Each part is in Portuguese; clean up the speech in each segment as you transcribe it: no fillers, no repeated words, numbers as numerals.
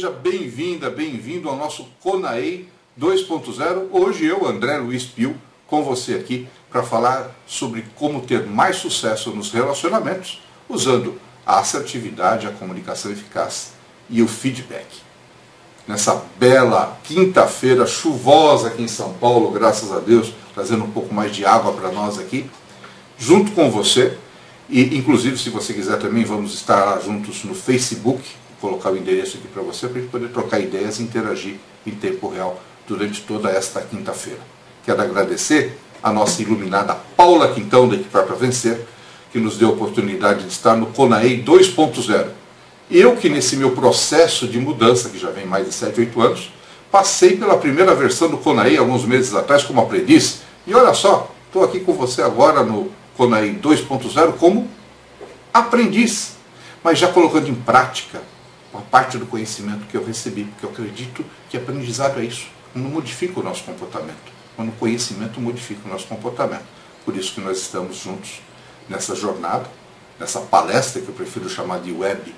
seja bem-vinda, bem-vindo ao nosso CONAEI 2.0. Hoje eu, André Luiz Pio, com você aqui para falar sobre como ter mais sucesso nos relacionamentos usando a assertividade, a comunicação eficaz e o feedback. Nessa bela quinta-feira chuvosa aqui em São Paulo, graças a Deus, trazendo um pouco mais de água para nós aqui, junto com você, e inclusive se você quiser também vamos estar juntos no Facebook, vou colocar o endereço aqui para você, para a gente poder trocar ideias e interagir em tempo real durante toda esta quinta-feira. Quero agradecer a nossa iluminada Paula Quintão, da Equipar para Vencer, que nos deu a oportunidade de estar no CONAEI 2.0. Eu que nesse meu processo de mudança, que já vem mais de 7, 8 anos, passei pela primeira versão do CONAEI alguns meses atrás como aprendiz, e olha só, estou aqui com você agora no CONAEI 2.0 como aprendiz, mas já colocando em prática uma parte do conhecimento que eu recebi, porque eu acredito que aprendizado é isso, não modifica o nosso comportamento, quando o conhecimento modifica o nosso comportamento. Por isso que nós estamos juntos nessa jornada, nessa palestra que eu prefiro chamar de web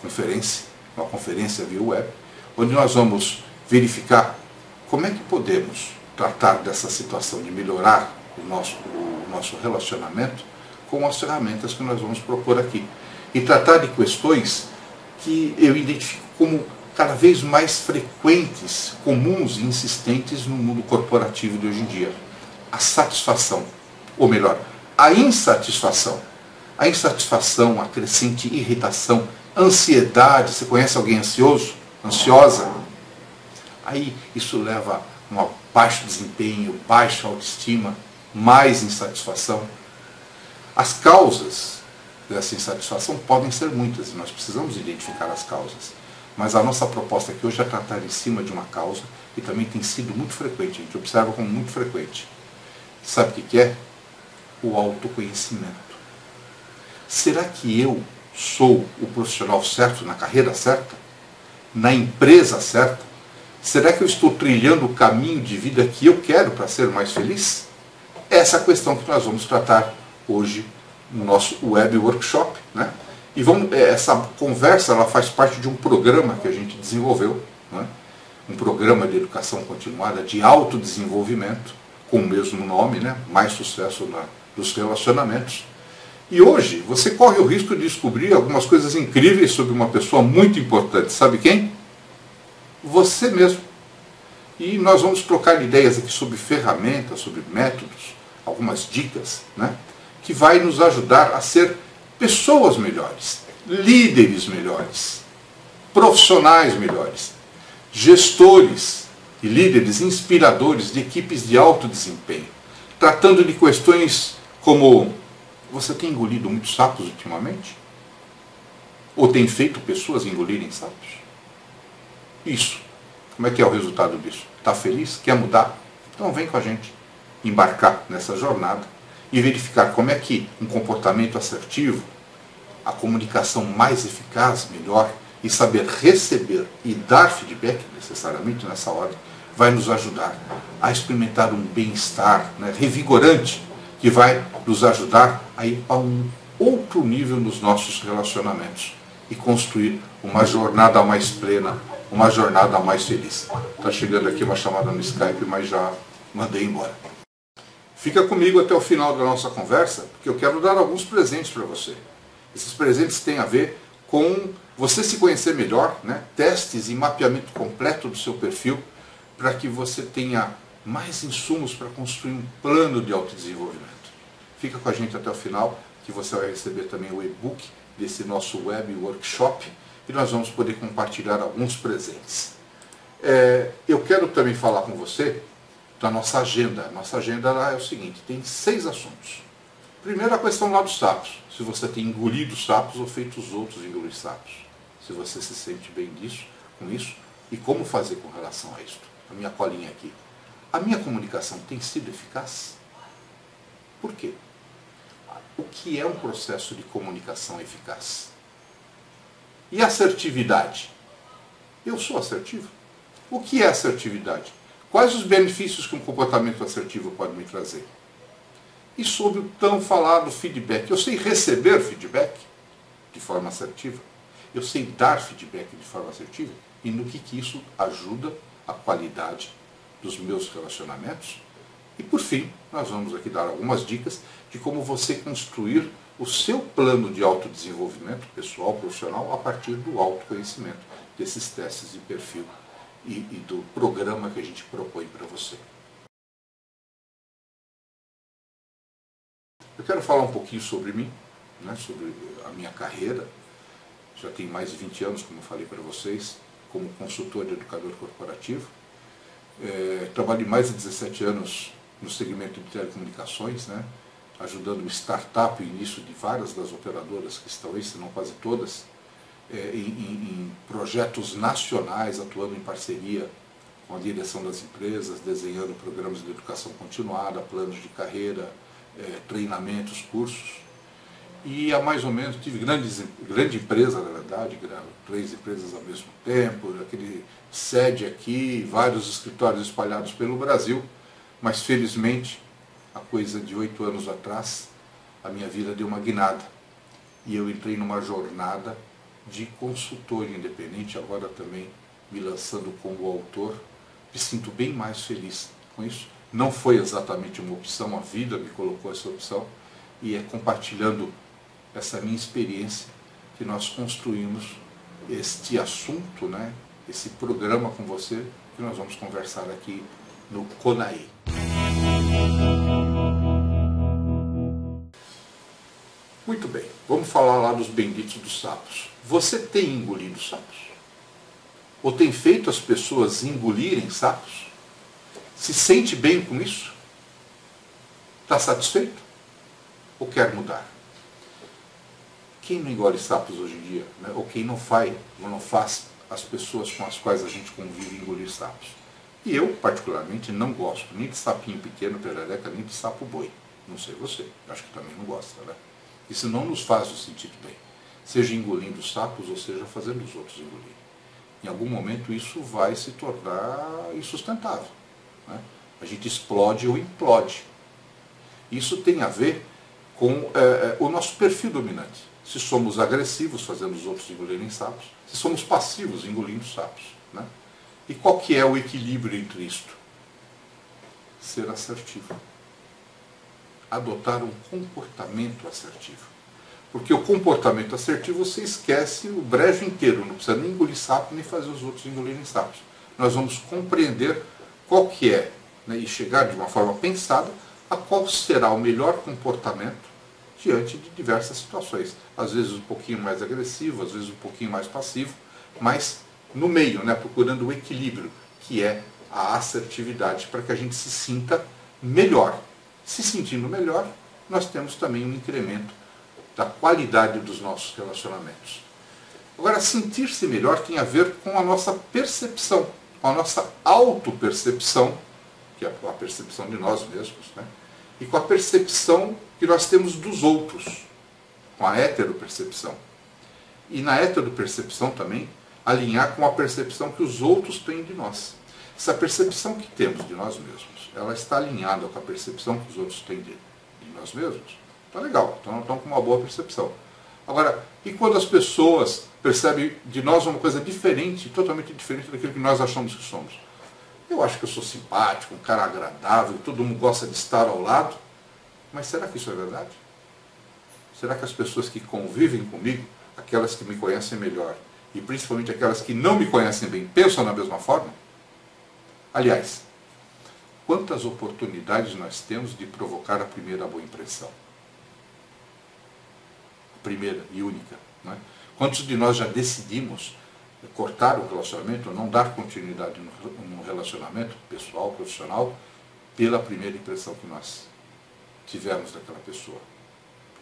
conferência, uma conferência via web, onde nós vamos verificar como é que podemos tratar dessa situação de melhorar o nosso relacionamento com as ferramentas que nós vamos propor aqui. E tratar de questões que eu identifico como cada vez mais frequentes, comuns e insistentes no mundo corporativo de hoje em dia. A satisfação, ou melhor, a insatisfação. A insatisfação, a crescente irritação, ansiedade. Você conhece alguém ansioso? Ansiosa? Aí isso leva a um baixo desempenho, baixa autoestima, mais insatisfação. As causas dessa insatisfação podem ser muitas e nós precisamos identificar as causas. Mas a nossa proposta aqui hoje é tratar em cima de uma causa que também tem sido muito frequente, a gente observa como muito frequente. Sabe o que é? O autoconhecimento. Será que eu sou o profissional certo na carreira certa? Na empresa certa? Será que eu estou trilhando o caminho de vida que eu quero para ser mais feliz? Essa é a questão que nós vamos tratar hoje no nosso web workshop, né? E essa conversa ela faz parte de um programa que a gente desenvolveu, né? Um programa de educação continuada, de autodesenvolvimento, com o mesmo nome, né? Mais sucesso nos relacionamentos. E hoje você corre o risco de descobrir algumas coisas incríveis sobre uma pessoa muito importante. Sabe quem? Você mesmo. E nós vamos trocar ideias aqui sobre ferramentas, sobre métodos, algumas dicas, né? Que vai nos ajudar a ser pessoas melhores, líderes melhores, profissionais melhores, gestores e líderes inspiradores de equipes de alto desempenho, tratando de questões como: você tem engolido muitos sapos ultimamente? Ou tem feito pessoas engolirem sapos? Isso. Como é que é o resultado disso? Está feliz? Quer mudar? Então vem com a gente embarcar nessa jornada e verificar como é que um comportamento assertivo, a comunicação mais eficaz, melhor, e saber receber e dar feedback, necessariamente nessa ordem, vai nos ajudar a experimentar um bem-estar, né, revigorante, que vai nos ajudar a ir a um outro nível nos nossos relacionamentos e construir uma jornada mais plena, uma jornada mais feliz. Está chegando aqui uma chamada no Skype, mas já mandei embora. Fica comigo até o final da nossa conversa, porque eu quero dar alguns presentes para você. Esses presentes têm a ver com você se conhecer melhor, né? Testes e mapeamento completo do seu perfil, para que você tenha mais insumos para construir um plano de autodesenvolvimento. Fica com a gente até o final, que você vai receber também o e-book desse nosso web workshop, e nós vamos poder compartilhar alguns presentes. Eu quero também falar com você da nossa agenda. Nossa agenda é o seguinte: tem 6 assuntos. Primeiro, a questão lá dos sapos. Se você tem engolido sapos ou feito os outros engolir sapos. Se você se sente bem com isso, e como fazer com relação a isso. A minha colinha aqui. A minha comunicação tem sido eficaz? Por quê? O que é um processo de comunicação eficaz? E assertividade? Eu sou assertivo? O que é assertividade? Quais os benefícios que um comportamento assertivo pode me trazer? E sobre o tão falado feedback. Eu sei receber feedback de forma assertiva? Eu sei dar feedback de forma assertiva? e no que isso ajuda a qualidade dos meus relacionamentos. E por fim, nós vamos aqui dar algumas dicas de como você construir o seu plano de autodesenvolvimento pessoal, profissional, a partir do autoconhecimento, desses testes de perfil e do programa que a gente propõe para você. Eu quero falar um pouquinho sobre mim, né, sobre a minha carreira. Já tenho mais de 20 anos, como eu falei para vocês, como consultor de educador corporativo. Trabalho mais de 17 anos no segmento de telecomunicações, né, ajudando startup e início de várias das operadoras que estão aí, se não quase todas, em projetos nacionais, atuando em parceria com a direção das empresas, desenhando programas de educação continuada, planos de carreira, treinamentos, cursos. E há mais ou menos, tive grande empresa, na verdade, 3 empresas ao mesmo tempo, aquele sede aqui, vários escritórios espalhados pelo Brasil, mas felizmente, há coisa de 8 anos atrás, a minha vida deu uma guinada. E eu entrei numa jornada de consultor independente, agora também me lançando como autor. Me sinto bem mais feliz com isso. Não foi exatamente uma opção, a vida me colocou essa opção, e é compartilhando essa minha experiência que nós construímos este assunto, né, esse programa com você, que nós vamos conversar aqui no CONAEI. Muito bem, vamos falar lá dos benditos dos sapos. Você tem engolido sapos? Ou tem feito as pessoas engolirem sapos? Se sente bem com isso? Está satisfeito? Ou quer mudar? Quem não engole sapos hoje em dia, né? Ou quem não faz as pessoas com as quais a gente convive engolir sapos? E eu, particularmente, não gosto nem de sapinho pequeno, perereca, nem de sapo boi. Não sei você, acho que também não gosta, né? Isso não nos faz nos sentir bem. Seja engolindo sapos ou seja fazendo os outros engolirem. Em algum momento isso vai se tornar insustentável, né? A gente explode ou implode. Isso tem a ver com o nosso perfil dominante. Se somos agressivos, fazendo os outros engolirem sapos. Se somos passivos, engolindo sapos, né? E qual que é o equilíbrio entre isto? Ser assertivo. Adotar um comportamento assertivo. Porque o comportamento assertivo você esquece o brejo inteiro, não precisa nem engolir sapo, nem fazer os outros engolirem sapos. Nós vamos compreender qual que é, né, e chegar de uma forma pensada a qual será o melhor comportamento diante de diversas situações. Às vezes um pouquinho mais agressivo, às vezes um pouquinho mais passivo, mas no meio, né, procurando o equilíbrio, que é a assertividade, para que a gente se sinta melhor. Se sentindo melhor, nós temos também um incremento da qualidade dos nossos relacionamentos. Agora, sentir-se melhor tem a ver com a nossa percepção, com a nossa autopercepção, que é a percepção de nós mesmos, né? E com a percepção que nós temos dos outros, com a heteropercepção. E na heteropercepção também, alinhar com a percepção que os outros têm de nós. Essa percepção que temos de nós mesmos, ela está alinhada com a percepção que os outros têm de nós mesmos? Tá legal, então estão com uma boa percepção. Agora, e quando as pessoas percebem de nós uma coisa diferente, totalmente diferente daquilo que nós achamos que somos? Eu acho que eu sou simpático, um cara agradável, todo mundo gosta de estar ao lado, mas será que isso é verdade? Será que as pessoas que convivem comigo, aquelas que me conhecem melhor, e principalmente aquelas que não me conhecem bem, pensam da mesma forma? Aliás, quantas oportunidades nós temos de provocar a primeira boa impressão? A primeira e única, não é? Quantos de nós já decidimos cortar o relacionamento, ou não dar continuidade no relacionamento pessoal, profissional, pela primeira impressão que nós tivemos daquela pessoa?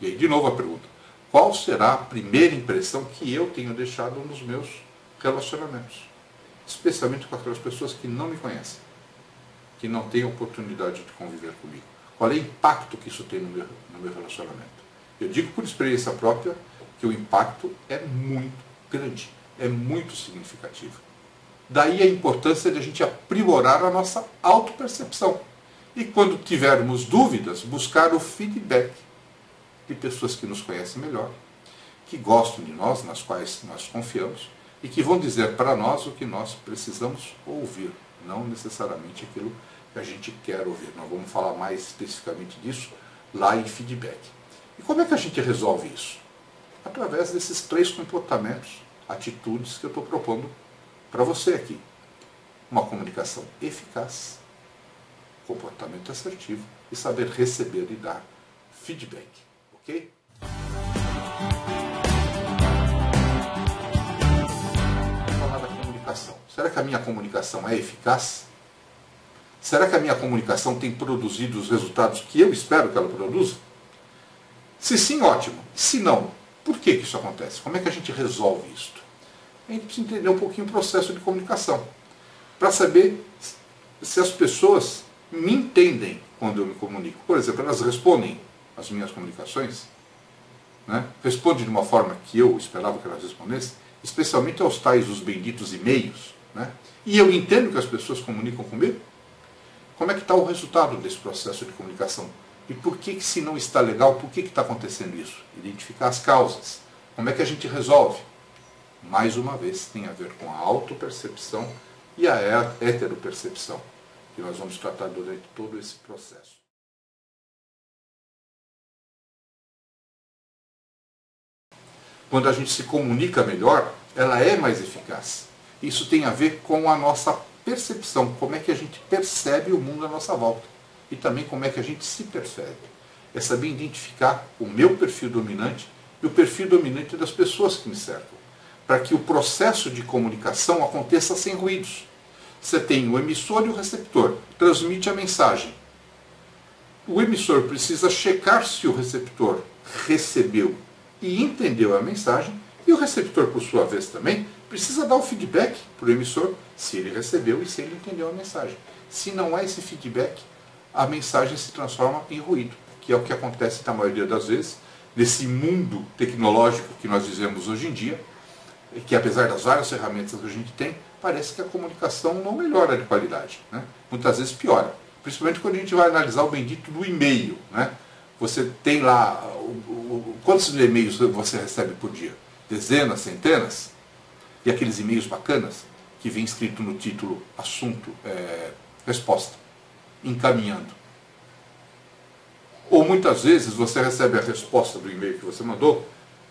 E aí, de novo a pergunta, qual será a primeira impressão que eu tenho deixado nos meus relacionamentos? Especialmente com aquelas pessoas que não me conhecem, que não têm oportunidade de conviver comigo. Qual é o impacto que isso tem no meu relacionamento? Eu digo por experiência própria que o impacto é muito grande, é muito significativo. Daí a importância de a gente aprimorar a nossa autopercepção. E quando tivermos dúvidas, buscar o feedback de pessoas que nos conhecem melhor, que gostam de nós, nas quais nós confiamos, e que vão dizer para nós o que nós precisamos ouvir, não necessariamente aquilo que a gente quer ouvir. Nós vamos falar mais especificamente disso lá em feedback. E como é que a gente resolve isso? Através desses 3 comportamentos, atitudes que eu estou propondo para você aqui. Uma comunicação eficaz, comportamento assertivo e saber receber e dar feedback. Ok? Vamos falar da comunicação. Será que a minha comunicação é eficaz? Será que a minha comunicação tem produzido os resultados que eu espero que ela produza? Se sim, ótimo. Se não, por que isso acontece? Como é que a gente resolve isso? A gente precisa entender um pouquinho o processo de comunicação, para saber se as pessoas me entendem quando eu me comunico. Por exemplo, elas respondem às minhas comunicações, né? Respondem de uma forma que eu esperava que elas respondessem, especialmente aos tais, os benditos e-mails, né? E eu entendo que as pessoas comunicam comigo. Como é que está o resultado desse processo de comunicação? E por que se não está legal, por que está acontecendo isso? Identificar as causas. Como é que a gente resolve? Mais uma vez, tem a ver com a autopercepção e a heteropercepção, que nós vamos tratar durante todo esse processo. Quando a gente se comunica melhor, ela é mais eficaz. Isso tem a ver com a nossa percepção, como é que a gente percebe o mundo à nossa volta. E também como é que a gente se percebe. É saber identificar o meu perfil dominante e o perfil dominante das pessoas que me cercam, para que o processo de comunicação aconteça sem ruídos. Você tem o emissor e o receptor, transmite a mensagem. O emissor precisa checar se o receptor recebeu e entendeu a mensagem, e o receptor, por sua vez, também precisa dar o feedback para o emissor se ele recebeu e se ele entendeu a mensagem. Se não há esse feedback, a mensagem se transforma em ruído, que é o que acontece na maioria das vezes nesse mundo tecnológico que nós vivemos hoje em dia, que apesar das várias ferramentas que a gente tem, parece que a comunicação não melhora de qualidade, né? Muitas vezes piora, principalmente quando a gente vai analisar o bendito do e-mail, né? Você tem lá, quantos e-mails você recebe por dia? Dezenas, centenas? E aqueles e-mails bacanas que vem escrito no título, assunto, resposta, encaminhando. Ou muitas vezes você recebe a resposta do e-mail que você mandou,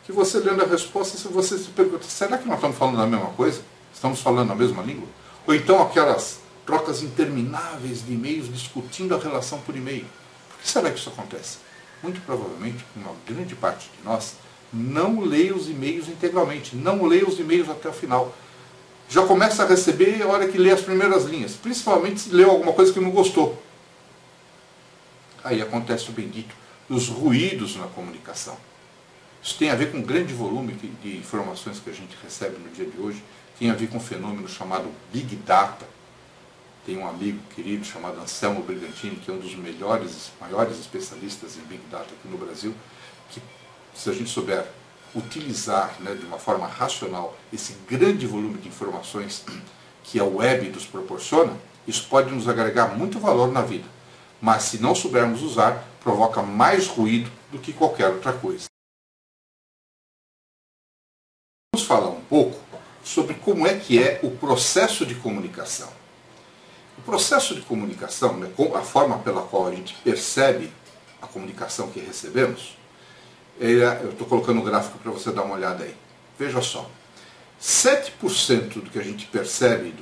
que você lendo a resposta, você se pergunta, será que nós estamos falando a mesma coisa? Estamos falando a mesma língua? Ou então aquelas trocas intermináveis de e-mails discutindo a relação por e-mail. Por que será que isso acontece? Muito provavelmente, uma grande parte de nós não lê os e-mails integralmente, não lê os e-mails até o final. Já começa a receber a hora que lê as primeiras linhas, principalmente se leu alguma coisa que não gostou. Aí acontece o bendito dos ruídos na comunicação. Isso tem a ver com um grande volume de informações que a gente recebe no dia de hoje, tem a ver com um fenômeno chamado Big Data. Tem um amigo querido chamado Anselmo Brigantini, que é um dos maiores especialistas em Big Data aqui no Brasil, que se a gente souber utilizar, né, de uma forma racional esse grande volume de informações que a web nos proporciona, isso pode nos agregar muito valor na vida. Mas se não soubermos usar, provoca mais ruído do que qualquer outra coisa. Vamos falar um pouco sobre como é que é o processo de comunicação. O processo de comunicação, né, a forma pela qual a gente percebe a comunicação que recebemos, eu estou colocando um gráfico para você dar uma olhada aí. Veja só, 7% do que a gente percebe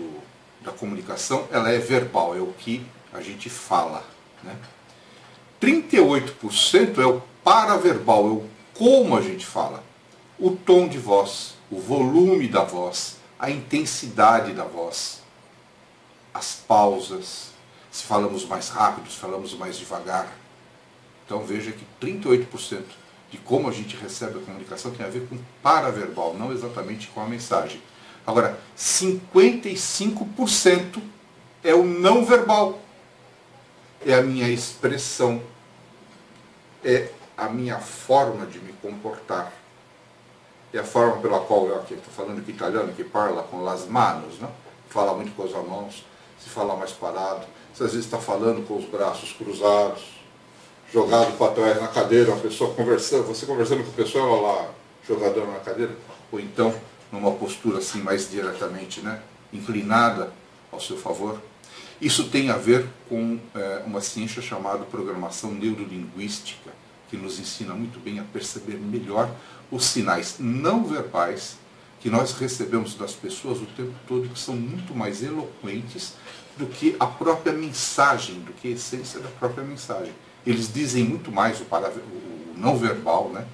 da comunicação, ela é verbal, é o que a gente fala, né? 38% é o paraverbal, é o como a gente fala. O tom de voz, o volume da voz, a intensidade da voz, as pausas, se falamos mais rápido, se falamos mais devagar. Então veja que 38% de como a gente recebe a comunicação tem a ver com paraverbal, não exatamente com a mensagem. Agora, 55% é o não verbal. É a minha expressão, é a minha forma de me comportar. É a forma pela qual eu aqui estou falando que italiano, que parla com las manos, né? Fala muito com as mãos, se fala mais parado, se às vezes está falando com os braços cruzados, jogado para trás na cadeira, uma pessoa conversando, você conversando com a pessoa, ela lá, jogador na cadeira, ou então numa postura assim mais diretamente, né, inclinada ao seu favor. Isso tem a ver com uma ciência chamada programação neurolinguística, que nos ensina muito bem a perceber melhor os sinais não verbais que nós recebemos das pessoas o tempo todo, que são muito mais eloquentes do que a própria mensagem, do que a essência da própria mensagem. Eles dizem muito mais, o não verbal, né?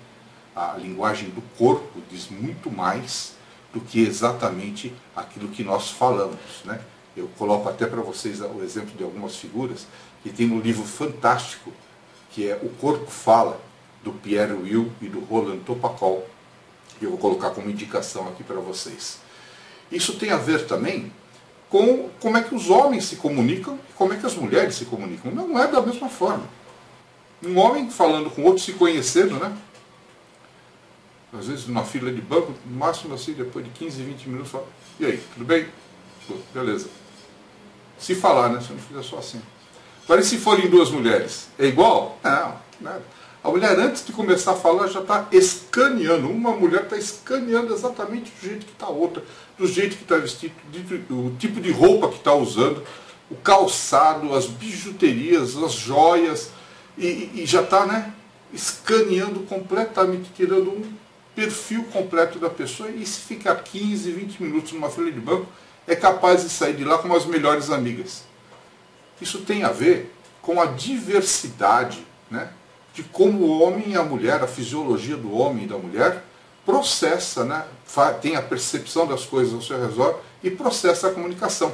A linguagem do corpo diz muito mais do que exatamente aquilo que nós falamos, né? Eu coloco até para vocês o exemplo de algumas figuras que tem no livro fantástico, que é O Corpo Fala, do Pierre Will e do Roland Topakol, que eu vou colocar como indicação aqui para vocês. Isso tem a ver também com como é que os homens se comunicam e como é que as mulheres se comunicam. Não é da mesma forma. Um homem falando com outro, se conhecendo, né? Às vezes numa fila de banco, no máximo assim, depois de 15, 20 minutos, fala: e aí, tudo bem? Pô, beleza. Se falar, né? Se eu não fizer só assim. Agora, e se forem duas mulheres? É igual? Não, nada. A mulher, antes de começar a falar, já está escaneando. Uma mulher está escaneando exatamente do jeito que está a outra, do jeito que está vestido, o tipo de roupa que está usando, o calçado, as bijuterias, as joias, e já está, né, escaneando completamente, tirando um perfil completo da pessoa. E se ficar 15, 20 minutos numa fila de banco, é capaz de sair de lá com as melhores amigas. Isso tem a ver com a diversidade, né, de como o homem e a mulher, a fisiologia do homem e da mulher, processa, né, tem a percepção das coisas ao seu redor e processa a comunicação.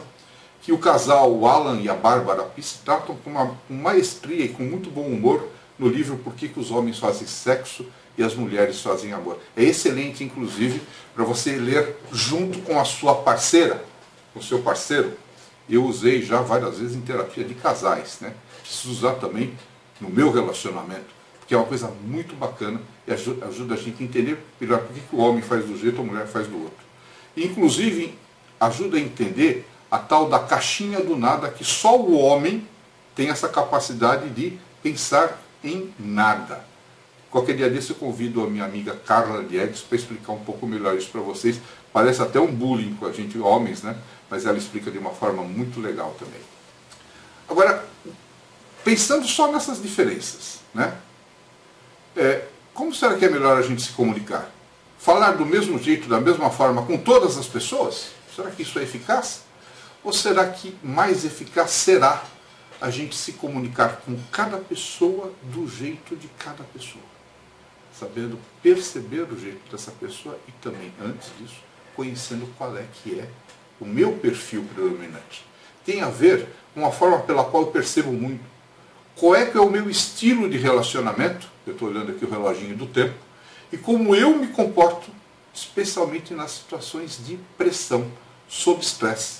Que o casal, o Alan e a Bárbara Pease, tratam com uma maestria e com muito bom humor no livro Por que os Homens Fazem Sexo e as Mulheres Fazem Amor. É excelente, inclusive, para você ler junto com a sua parceira, com o seu parceiro. Eu usei já várias vezes em terapia de casais, né? Preciso usar também no meu relacionamento, porque é uma coisa muito bacana e ajuda a gente a entender melhor por que o homem faz do jeito e a mulher faz do outro. E, inclusive, ajuda a entender a tal da caixinha do nada, que só o homem tem essa capacidade de pensar em nada. Qualquer dia desse eu convido a minha amiga Carla Diegues para explicar um pouco melhor isso para vocês. Parece até um bullying com a gente, homens, né? Mas ela explica de uma forma muito legal também. Agora, pensando só nessas diferenças, né? Como será que é melhor a gente se comunicar? Falar do mesmo jeito, da mesma forma, com todas as pessoas? Será que isso é eficaz? Ou será que mais eficaz será a gente se comunicar com cada pessoa do jeito de cada pessoa? Sabendo perceber o jeito dessa pessoa e também, antes disso, conhecendo qual é que é o meu perfil predominante. Tem a ver com a forma pela qual eu percebo muito. Qual é que é o meu estilo de relacionamento? Eu estou olhando aqui o reloginho do tempo. E como eu me comporto, especialmente nas situações de pressão, sob estresse.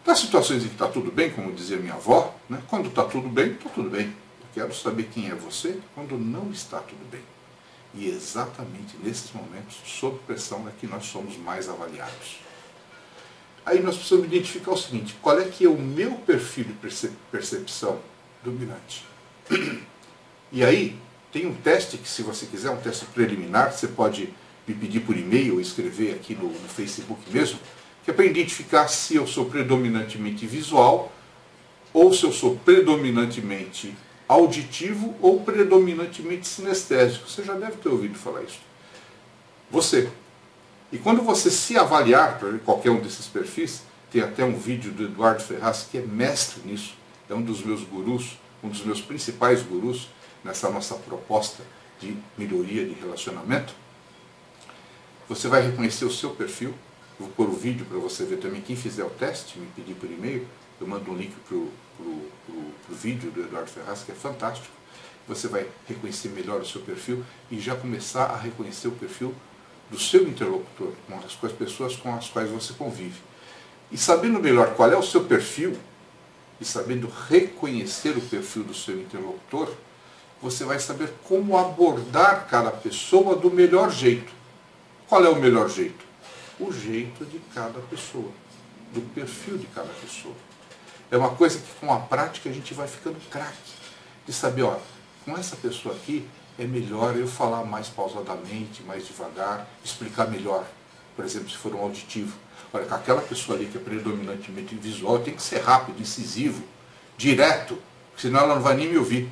Nas situações em que está tudo bem, como dizia minha avó, né? Quando está tudo bem, está tudo bem. Eu quero saber quem é você quando não está tudo bem. E exatamente nesses momentos, sob pressão, é que nós somos mais avaliados. Aí nós precisamos identificar o seguinte: qual é que é o meu perfil de percepção dominante? E aí, tem um teste que, se você quiser, um teste preliminar, você pode me pedir por e-mail ou escrever aqui no Facebook mesmo, que é para identificar se eu sou predominantemente visual, ou se eu sou predominantemente auditivo ou predominantemente sinestésico. Você já deve ter ouvido falar isso. Você. E quando você se avaliar para qualquer um desses perfis, tem até um vídeo do Eduardo Ferraz, que é mestre nisso, é um dos meus gurus, um dos meus principais gurus nessa nossa proposta de melhoria de relacionamento. Você vai reconhecer o seu perfil. Eu vou pôr o vídeo para você ver também. Quem fizer o teste, me pedir por e-mail, eu mando um link para o vídeo do Eduardo Ferraz, que é fantástico. Você vai reconhecer melhor o seu perfil e já começar a reconhecer o perfil do seu interlocutor, com as pessoas com as quais você convive. E sabendo melhor qual é o seu perfil, e sabendo reconhecer o perfil do seu interlocutor, você vai saber como abordar cada pessoa do melhor jeito. Qual é o melhor jeito? O jeito de cada pessoa, do perfil de cada pessoa. É uma coisa que com a prática a gente vai ficando craque, de saber, ó, com essa pessoa aqui é melhor eu falar mais pausadamente, mais devagar, explicar melhor. por exemplo, se for um auditivo. Olha, aquela pessoa ali que é predominantemente visual tem que ser rápido, incisivo, direto, senão ela não vai nem me ouvir.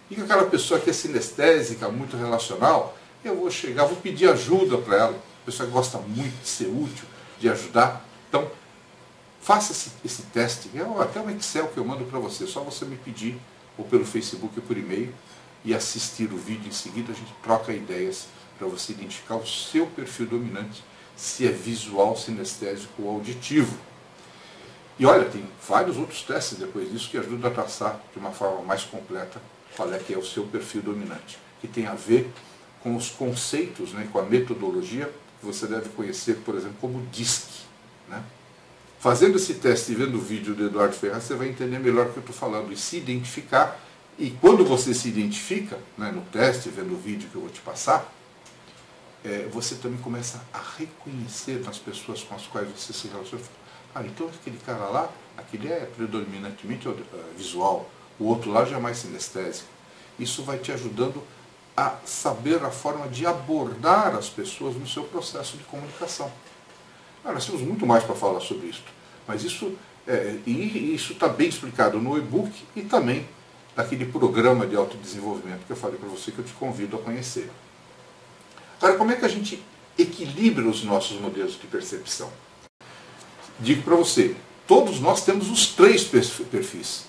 E com aquela pessoa que é sinestésica, muito relacional, eu vou chegar, vou pedir ajuda para ela. A pessoa que gosta muito de ser útil, de ajudar. Então, faça esse teste. É até um Excel que eu mando para você. Só você me pedir, ou pelo Facebook ou por e-mail, e assistir o vídeo em seguida. A gente troca ideias para você identificar o seu perfil dominante, se é visual, sinestésico ou auditivo. E olha, tem vários outros testes depois disso que ajudam a traçar de uma forma mais completa qual é que é o seu perfil dominante, que tem a ver com os conceitos, né, com a metodologia que você deve conhecer, por exemplo, como DISC. Né? Fazendo esse teste e vendo o vídeo do Eduardo Ferraz, você vai entender melhor o que eu estou falando e se identificar. E quando você se identifica, né, no teste, vendo o vídeo que eu vou te passar, você também começa a reconhecer nas pessoas com as quais você se relaciona. Ah, então aquele cara lá, aquele é predominantemente visual, o outro lá já é mais sinestésico. Isso vai te ajudando a saber a forma de abordar as pessoas no seu processo de comunicação. Nós temos muito mais para falar sobre isso, mas isso está bem explicado no e-book e também naquele programa de autodesenvolvimento que eu falei para você, que eu te convido a conhecer. Agora, como é que a gente equilibra os nossos modelos de percepção? Digo para você, todos nós temos os 3 perfis.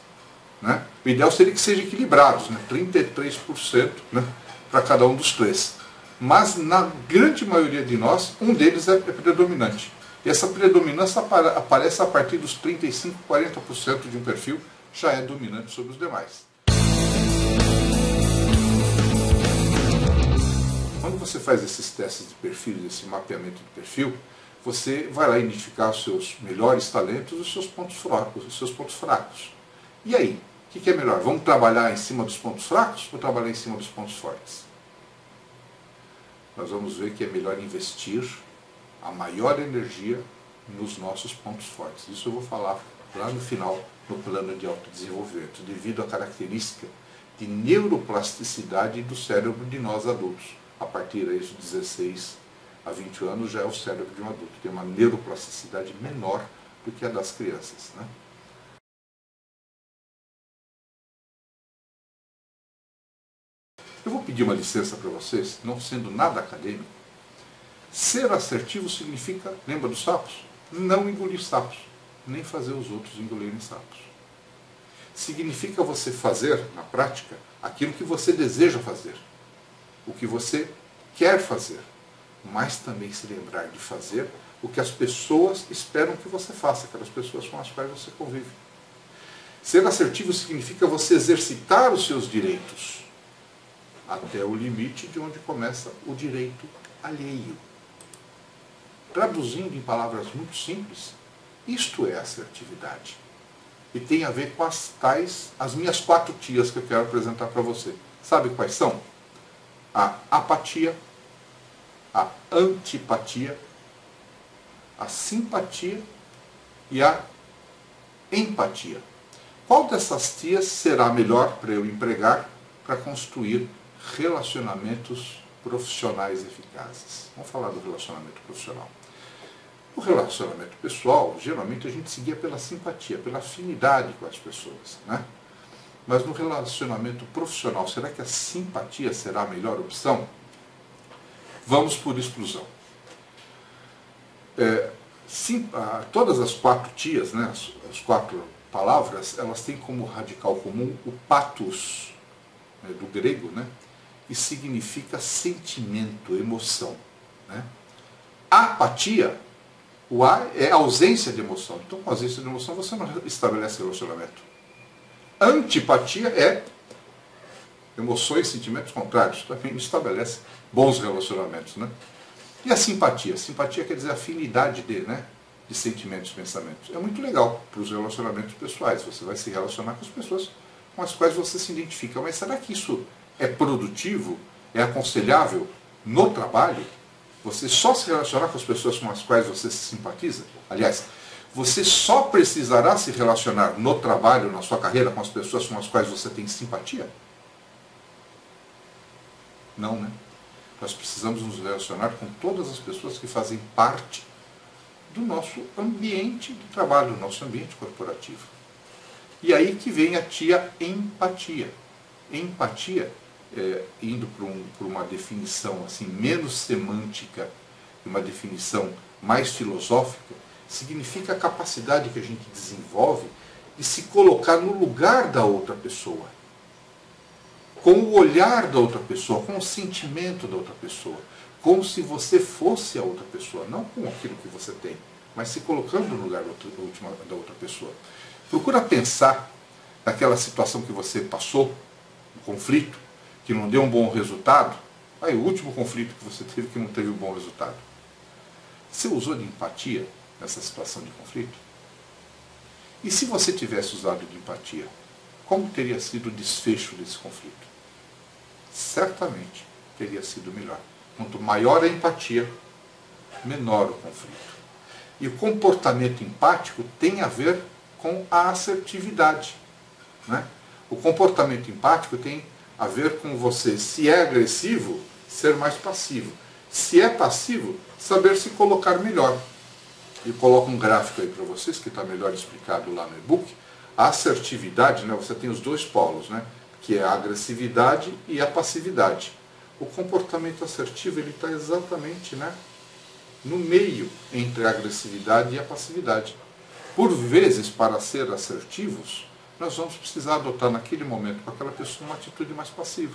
Né? O ideal seria que sejam equilibrados, né? 33%, né? Para cada um dos 3. Mas na grande maioria de nós, um deles é predominante. E essa predominância aparece a partir dos 35%, 40% de um perfil, já é dominante sobre os demais. Quando você faz esses testes de perfil, esse mapeamento de perfil, você vai lá identificar os seus melhores talentos e os seus pontos fracos. E aí, o que é melhor? Vamos trabalhar em cima dos pontos fracos ou trabalhar em cima dos pontos fortes? Nós vamos ver que é melhor investir a maior energia nos nossos pontos fortes. Isso eu vou falar lá no final, no plano de autodesenvolvimento, devido à característica de neuroplasticidade do cérebro de nós adultos. A partir aí de 16 a 20 anos já é o cérebro de um adulto, tem uma neuroplasticidade menor do que a das crianças. Né? Eu vou pedir uma licença para vocês, não sendo nada acadêmico. Ser assertivo significa, lembra dos sapos? Não engolir sapos, nem fazer os outros engolirem sapos. Significa você fazer, na prática, aquilo que você deseja fazer, o que você quer fazer, mas também se lembrar de fazer o que as pessoas esperam que você faça, aquelas pessoas com as quais você convive. Ser assertivo significa você exercitar os seus direitos, até o limite de onde começa o direito alheio. Traduzindo em palavras muito simples, isto é assertividade. E tem a ver com as minhas 4 tias que eu quero apresentar para você. Sabe quais são? A apatia, a antipatia, a simpatia e a empatia. Qual dessas tias será melhor para eu empregar para construir relacionamentos profissionais eficazes? Vamos falar do relacionamento profissional. No relacionamento pessoal, geralmente a gente seguia pela simpatia, pela afinidade com as pessoas, né? Mas no relacionamento profissional, será que a simpatia será a melhor opção? Vamos por exclusão. Todas as 4 tias, né, as 4 palavras, elas têm como radical comum o pathos, né, do grego, né, e significa sentimento, emoção. Né? Apatia, o A é ausência de emoção. Então, com ausência de emoção, você não estabelece relacionamento. Antipatia é emoções, sentimentos contrários. Também não estabelece bons relacionamentos. Né? E a simpatia? Simpatia quer dizer afinidade de sentimentos e pensamentos. É muito legal para os relacionamentos pessoais. Você vai se relacionar com as pessoas com as quais você se identifica. Mas será que isso é produtivo? É aconselhável no trabalho? Você só se relacionar com as pessoas com as quais você se simpatiza? Aliás, você só precisará se relacionar no trabalho, na sua carreira, com as pessoas com as quais você tem simpatia? Não, né? Nós precisamos nos relacionar com todas as pessoas que fazem parte do nosso ambiente de trabalho, do nosso ambiente corporativo. E aí que vem a tia empatia. Empatia, indo por uma definição assim, menos semântica, uma definição mais filosófica, significa a capacidade que a gente desenvolve de se colocar no lugar da outra pessoa, com o olhar da outra pessoa, com o sentimento da outra pessoa, como se você fosse a outra pessoa, não com aquilo que você tem, mas se colocando no lugar da outra pessoa. Procura pensar naquela situação que você passou, um conflito, que não deu um bom resultado, aí o último conflito que você teve que não teve um bom resultado. Você usou de empatia nessa situação de conflito? E se você tivesse usado de empatia, como teria sido o desfecho desse conflito? Certamente teria sido melhor. Quanto maior a empatia, menor o conflito. E o comportamento empático tem a ver com a assertividade, né? O comportamento empático tem a ver com você, se é agressivo, ser mais passivo. Se é passivo, saber se colocar melhor. Eu coloco um gráfico aí para vocês, que está melhor explicado lá no e-book. A assertividade, né, você tem os dois polos, né, que é a agressividade e a passividade. O comportamento assertivo ele está exatamente, né, no meio entre a agressividade e a passividade. Por vezes, para ser assertivos, nós vamos precisar adotar naquele momento com aquela pessoa uma atitude mais passiva.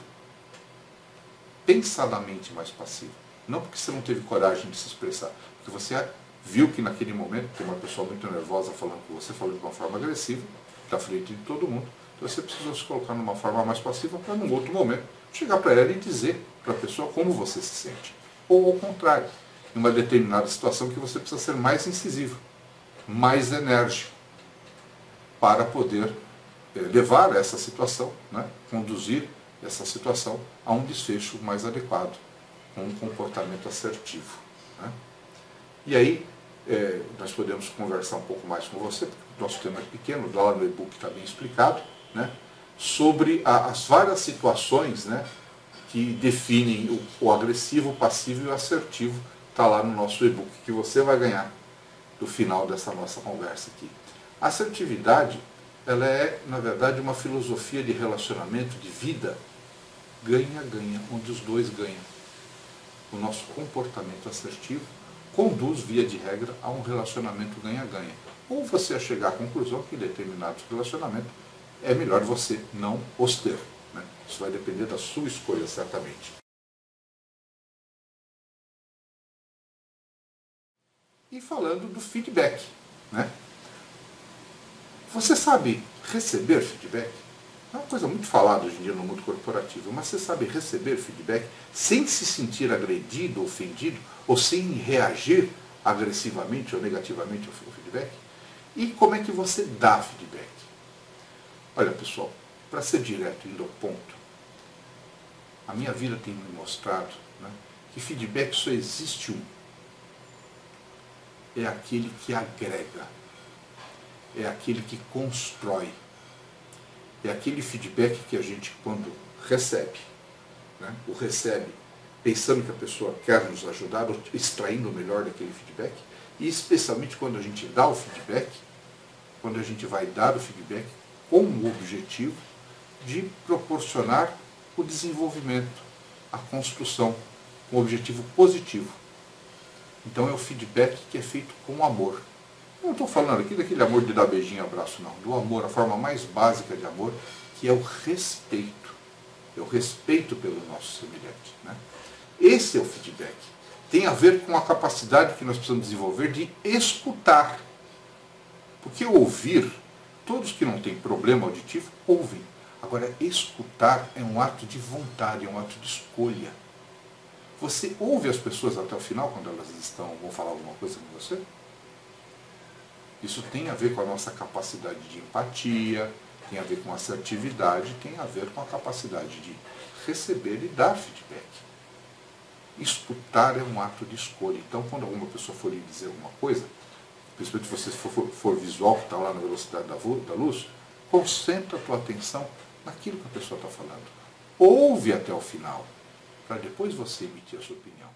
Pensadamente mais passiva. Não porque você não teve coragem de se expressar, porque você viu que naquele momento tem uma pessoa muito nervosa falando com você, falando de uma forma agressiva, está frente de todo mundo, então você precisou se colocar numa forma mais passiva para, num outro momento, chegar para ela e dizer para a pessoa como você se sente. Ou ao contrário, em uma determinada situação que você precisa ser mais incisivo, mais enérgico, para poder levar essa situação, né, conduzir essa situação a um desfecho mais adequado, com um comportamento assertivo. Né? E aí, nós podemos conversar um pouco mais com você, porque o nosso tema é pequeno, lá no e-book está bem explicado, né, sobre as várias situações, né, que definem o agressivo, o passivo e o assertivo, está lá no nosso e-book, que você vai ganhar do final dessa nossa conversa aqui. A assertividade, ela é, na verdade, uma filosofia de relacionamento, de vida, ganha-ganha, onde os dois ganham. O nosso comportamento assertivo conduz, via de regra, a um relacionamento ganha-ganha. Ou você a chegar à conclusão que em determinados relacionamentos é melhor você não os ter. Né? Isso vai depender da sua escolha, certamente. E falando do feedback, né? Você sabe receber feedback? É uma coisa muito falada hoje em dia no mundo corporativo, mas você sabe receber feedback sem se sentir agredido, ofendido, ou sem reagir agressivamente ou negativamente ao feedback? E como é que você dá feedback? Olha, pessoal, para ser direto, indo ao ponto, a minha vida tem me mostrado, né, que feedback só existe um. É aquele que agrega, é aquele que constrói, é aquele feedback que a gente, quando recebe, né, o recebe pensando que a pessoa quer nos ajudar, extraindo o melhor daquele feedback, e especialmente quando a gente dá o feedback, quando a gente vai dar o feedback com o objetivo de proporcionar o desenvolvimento, a construção, com um objetivo positivo. Então é o feedback que é feito com amor. Eu não estou falando aqui daquele amor de dar beijinho e abraço, não. Do amor, a forma mais básica de amor, que é o respeito. É o respeito pelo nosso semelhante. Né? Esse é o feedback. Tem a ver com a capacidade que nós precisamos desenvolver de escutar. Porque ouvir, todos que não têm problema auditivo, ouvem. Agora, escutar é um ato de vontade, é um ato de escolha. Você ouve as pessoas até o final, quando elas vão falar alguma coisa com você? Isso tem a ver com a nossa capacidade de empatia, tem a ver com assertividade, tem a ver com a capacidade de receber e dar feedback. Escutar é um ato de escolha. Então, quando alguma pessoa for lhe dizer alguma coisa, principalmente se você for visual, que está lá na velocidade da luz, concentra a tua atenção naquilo que a pessoa está falando. Ouve até o final. para depois você emitir a sua opinião.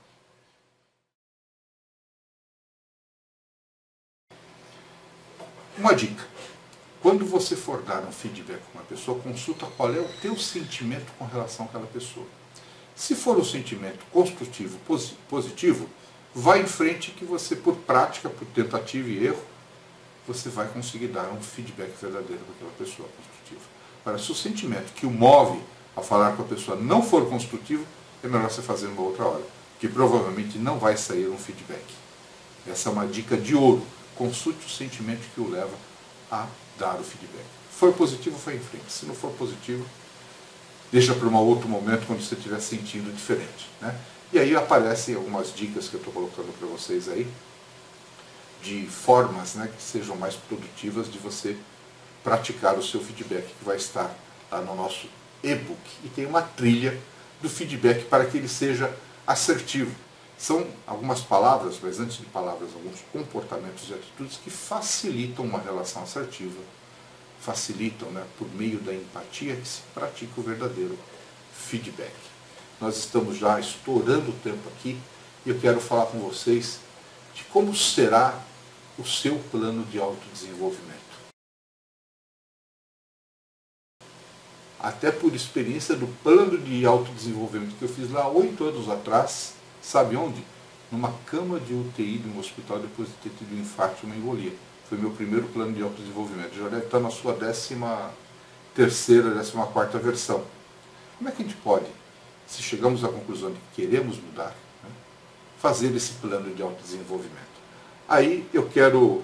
Uma dica: quando você for dar um feedback com uma pessoa, consulta qual é o teu sentimento com relação àquela pessoa. Se for um sentimento construtivo, positivo, vá em frente que você, por prática, por tentativa e erro, você vai conseguir dar um feedback verdadeiro para aquela pessoa construtiva. Agora, se o sentimento que o move a falar com a pessoa não for construtivo, é melhor você fazer uma outra hora, que provavelmente não vai sair um feedback. Essa é uma dica de ouro. Consulte o sentimento que o leva a dar o feedback. Se for positivo, vai em frente. Se não for positivo, deixa para um outro momento quando você estiver sentindo diferente, né? E aí aparecem algumas dicas que eu estou colocando para vocês aí, de formas, né, que sejam mais produtivas de você praticar o seu feedback, que vai estar lá no nosso e-book. E tem uma trilha do feedback para que ele seja assertivo. São algumas palavras, mas antes de palavras, alguns comportamentos e atitudes que facilitam uma relação assertiva, facilitam, né, por meio da empatia, que se pratica o verdadeiro feedback. Nós estamos já estourando o tempo aqui e eu quero falar com vocês de como será o seu plano de autodesenvolvimento. Até por experiência do plano de autodesenvolvimento que eu fiz lá 8 anos atrás, sabe onde? Numa cama de UTI de um hospital depois de ter tido um infarto e uma embolia. Foi meu primeiro plano de autodesenvolvimento. Já deve estar na sua 13ª, 14ª versão. Como é que a gente pode, se chegamos à conclusão de que queremos mudar, né, fazer esse plano de autodesenvolvimento? Aí eu quero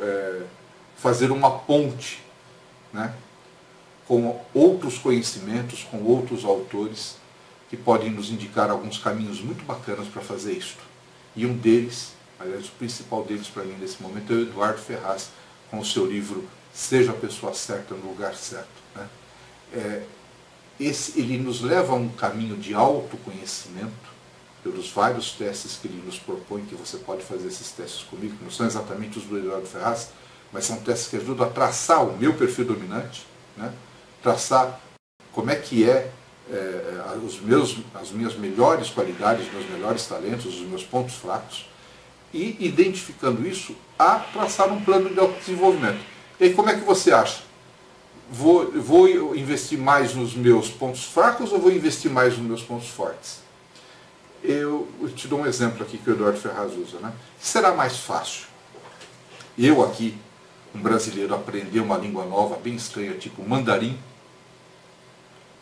fazer uma ponte, né, com outros conhecimentos, com outros autores, que podem nos indicar alguns caminhos muito bacanas para fazer isto. E um deles, aliás, o principal deles para mim nesse momento, é o Eduardo Ferraz, com o seu livro Seja a Pessoa Certa no Lugar Certo, né? Ele nos leva a um caminho de autoconhecimento, pelos vários testes que ele nos propõe, que você pode fazer esses testes comigo, que não são exatamente os do Eduardo Ferraz, mas são testes que ajudam a traçar o meu perfil dominante, né? Traçar como é que as minhas melhores qualidades, os meus melhores talentos, os meus pontos fracos, e identificando isso, a traçar um plano de autodesenvolvimento. E aí, como é que você acha? Vou investir mais nos meus pontos fracos ou vou investir mais nos meus pontos fortes? Eu te dou um exemplo aqui que o Eduardo Ferraz usa, né? Será mais fácil eu aqui, um brasileiro, aprender uma língua nova, bem estranha, tipo mandarim,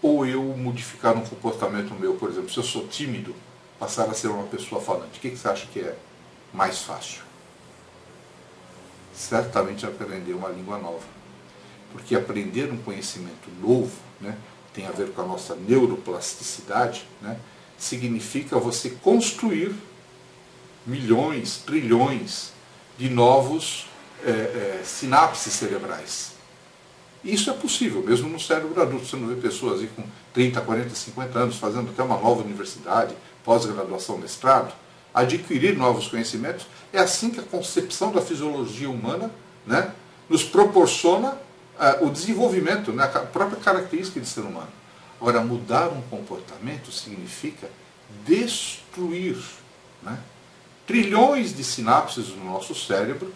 ou eu modificar um comportamento meu? Por exemplo, se eu sou tímido, passar a ser uma pessoa falante. O que você acha que é mais fácil? Certamente aprender uma língua nova. Porque aprender um conhecimento novo, né, tem a ver com a nossa neuroplasticidade, né, significa você construir milhões, trilhões de novos sinapses cerebrais. Isso é possível, mesmo no cérebro adulto. Você não vê pessoas aí com 30, 40, 50 anos fazendo até uma nova universidade, pós-graduação, mestrado, adquirir novos conhecimentos. É assim que a concepção da fisiologia humana, né, nos proporciona o desenvolvimento, né, a própria característica de ser humano. Agora, mudar um comportamento significa destruir, né, trilhões de sinapses no nosso cérebro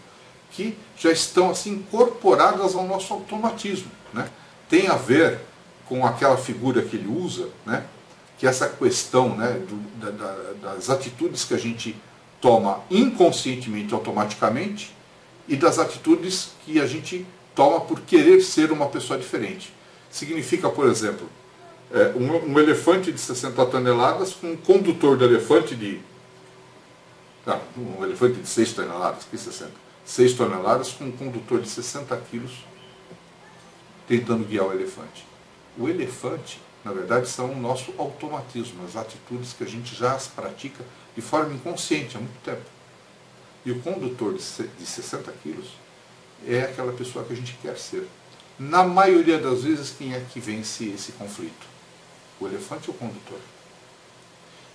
que já estão assim incorporadas ao nosso automatismo, né? Tem a ver com aquela figura que ele usa, né, que é essa questão, né, das atitudes que a gente toma inconscientemente, automaticamente, e das atitudes que a gente toma por querer ser uma pessoa diferente. Significa, por exemplo, um elefante de 60 toneladas com um condutor do elefante de... Não, um elefante de 6 toneladas, que 60? 6 toneladas com um condutor de 60 quilos tentando guiar o elefante. O elefante, na verdade, são o nosso automatismo, as atitudes que a gente já as pratica de forma inconsciente há muito tempo. E o condutor de 60 quilos é aquela pessoa que a gente quer ser. Na maioria das vezes, quem é que vence esse conflito? O elefante ou o condutor?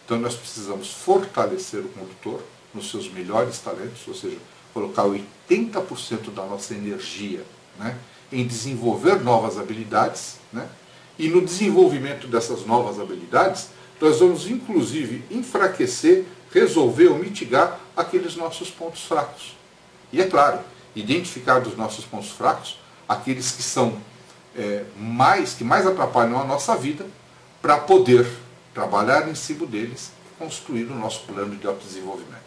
Então nós precisamos fortalecer o condutor nos seus melhores talentos, ou seja, colocar 80% da nossa energia, né, em desenvolver novas habilidades, né, e no desenvolvimento dessas novas habilidades, nós vamos inclusive enfraquecer, resolver ou mitigar aqueles nossos pontos fracos. E é claro, identificar dos nossos pontos fracos aqueles que são que mais atrapalham a nossa vida, para poder trabalhar em cima deles e construir o nosso plano de autodesenvolvimento.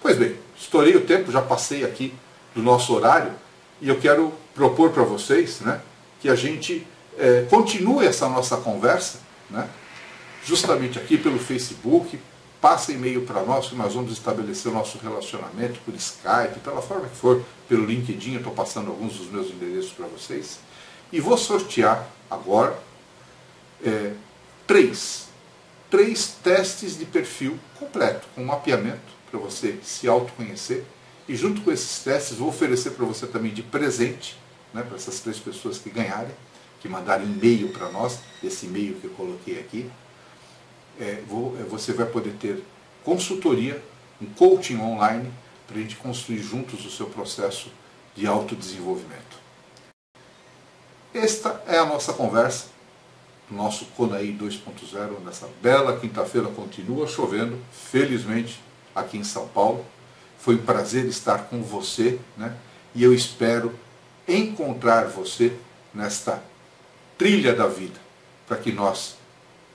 Pois bem, estourei o tempo, já passei aqui do nosso horário, e eu quero propor para vocês, né, que a gente continue essa nossa conversa, né, justamente aqui pelo Facebook. Passa e-mail para nós, que nós vamos estabelecer o nosso relacionamento por Skype, pela forma que for, pelo LinkedIn. Eu estou passando alguns dos meus endereços para vocês. E vou sortear agora três testes de perfil completo, com mapeamento, para você se autoconhecer. E junto com esses testes, vou oferecer para você também de presente, né, para essas 3 pessoas que ganharem, que mandarem e-mail para nós, esse e-mail que eu coloquei aqui. Você vai poder ter consultoria, um coaching online, para a gente construir juntos o seu processo de autodesenvolvimento. Esta é a nossa conversa, o nosso CONAI 2.0, nessa bela quinta-feira. Continua chovendo, felizmente, aqui em São Paulo. Foi um prazer estar com você, né? E eu espero encontrar você nesta trilha da vida, para que nós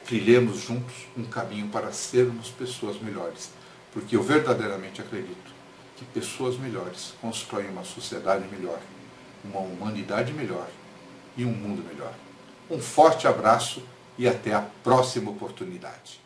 trilhemos juntos um caminho para sermos pessoas melhores. Porque eu verdadeiramente acredito que pessoas melhores constroem uma sociedade melhor, uma humanidade melhor e um mundo melhor. Um forte abraço e até a próxima oportunidade.